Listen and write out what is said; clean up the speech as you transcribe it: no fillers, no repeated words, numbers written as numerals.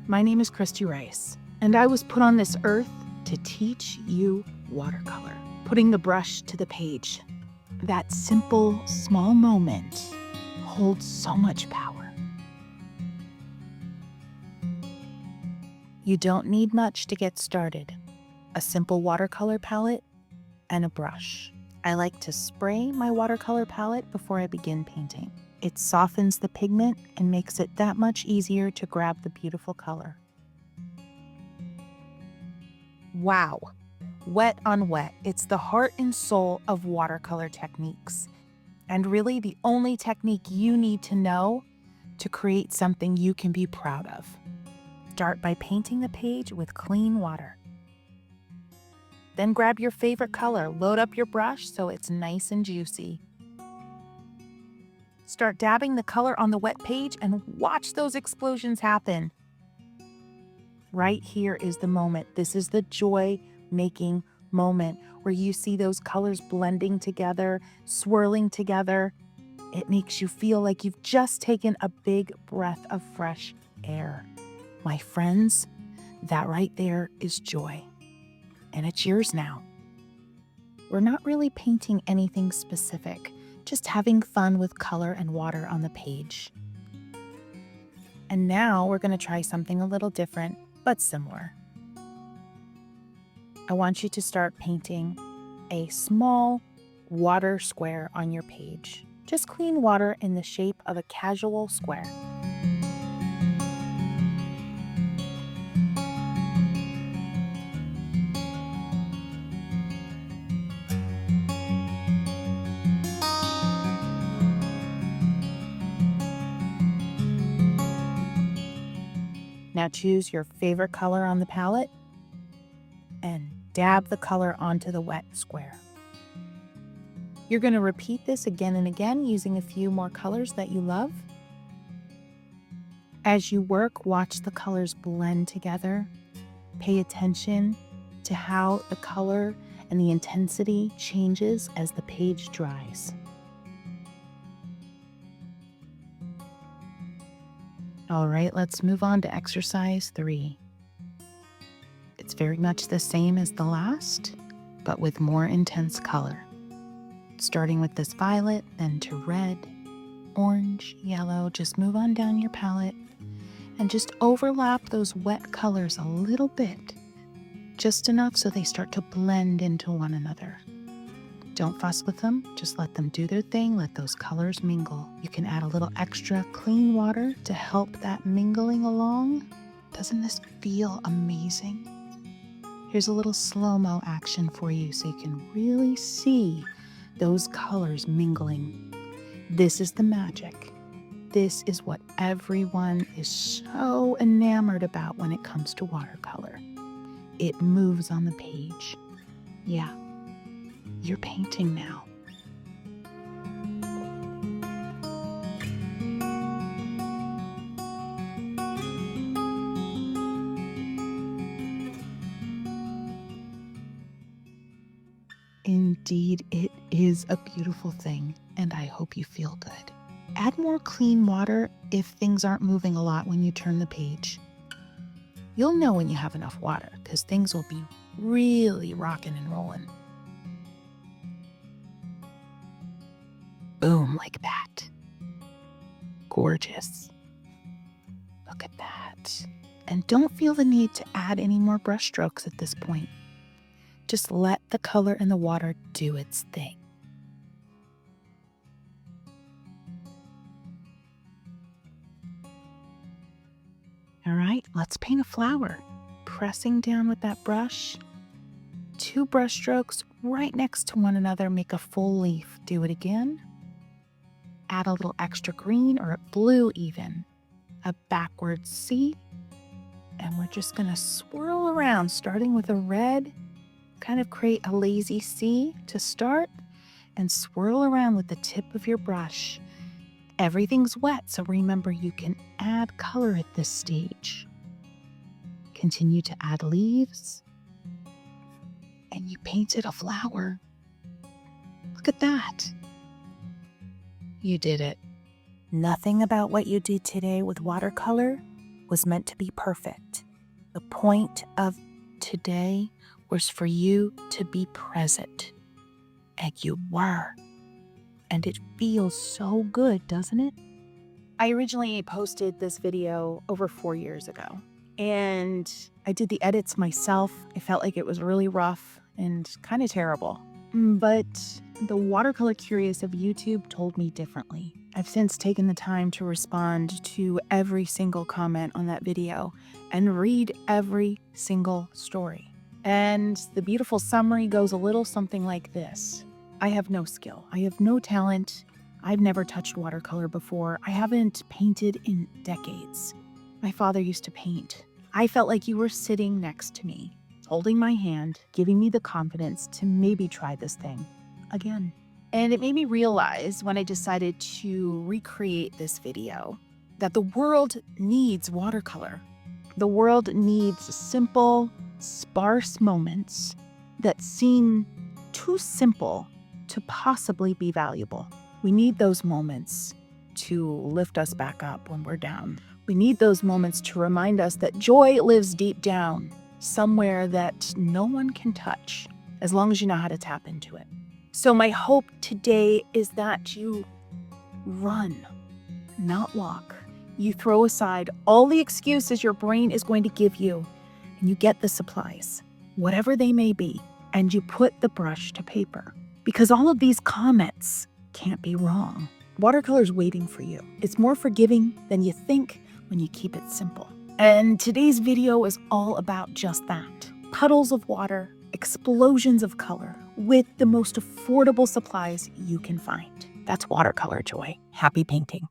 My name is Kristy Rice, and I was put on this earth to teach you watercolor. Putting the brush to the page. That simple, small moment holds so much power. You don't need much to get started. A simple watercolor palette and a brush. I like to spray my watercolor palette before I begin painting. It softens the pigment and makes it that much easier to grab the beautiful color. Wow, wet on wet. It's the heart and soul of watercolor techniques. And really the only technique you need to know to create something you can be proud of. Start by painting the page with clean water. Then grab your favorite color, load up your brush so it's nice and juicy. Start dabbing the color on the wet page and watch those explosions happen. Right here is the moment. This is the joy-making moment where you see those colors blending together, swirling together. It makes you feel like you've just taken a big breath of fresh air. My friends, that right there is joy. And it's yours now. We're not really painting anything specific, just having fun with color and water on the page. And now we're going to try something a little different, but similar. I want you to start painting a small water square on your page. Just clean water in the shape of a casual square. Now choose your favorite color on the palette and dab the color onto the wet square. You're going to repeat this again and again using a few more colors that you love. As you work, watch the colors blend together. Pay attention to how the color and the intensity changes as the page dries. All right, let's move on to exercise 3. It's very much the same as the last, but with more intense color. Starting with this violet, then to red, orange, yellow. Just move on down your palette and just overlap those wet colors a little bit, just enough so they start to blend into one another. Don't fuss with them, just let them do their thing, let those colors mingle. You can add a little extra clean water to help that mingling along. Doesn't this feel amazing? Here's a little slow-mo action for you so you can really see those colors mingling. This is the magic. This is what everyone is so enamored about when it comes to watercolor. It moves on the page. Yeah. You're painting now. Indeed, it is a beautiful thing, and I hope you feel good. Add more clean water if things aren't moving a lot when you turn the page. You'll know when you have enough water, because things will be really rocking and rolling. Boom, like that. Gorgeous. Look at that. And don't feel the need to add any more brush strokes at this point. Just let the color in the water do its thing. All right, let's paint a flower. Pressing down with that brush. 2 brush strokes right next to one another make a full leaf. Do it again. Add a little extra green or blue even. A backwards C. And we're just going to swirl around, starting with a red. Kind of create a lazy C to start and swirl around with the tip of your brush. Everything's wet, so remember you can add color at this stage. Continue to add leaves. And you painted a flower. Look at that. You did it. Nothing about what you did today with watercolor was meant to be perfect. The point of today was for you to be present. And you were. And it feels so good, doesn't it? I originally posted this video over 4 years ago, and I did the edits myself. I felt like it was really rough and kind of terrible. But the watercolor curious of YouTube told me differently. I've since taken the time to respond to every single comment on that video and read every single story. And the beautiful summary goes a little something like this. I have no skill. I have no talent. I've never touched watercolor before. I haven't painted in decades. My father used to paint. I felt like you were sitting next to me, holding my hand, giving me the confidence to maybe try this thing again. And it made me realize when I decided to recreate this video that the world needs watercolor. The world needs simple, sparse moments that seem too simple to possibly be valuable. We need those moments to lift us back up when we're down. We need those moments to remind us that joy lives deep down, somewhere that no one can touch, as long as you know how to tap into it. So my hope today is that you run, not walk. You throw aside all the excuses your brain is going to give you, and you get the supplies, whatever they may be, and you put the brush to paper. Because all of these comments can't be wrong. Watercolor's waiting for you. It's more forgiving than you think when you keep it simple. And today's video is all about just that. Puddles of water, explosions of color, with the most affordable supplies you can find. That's watercolor joy. Happy painting.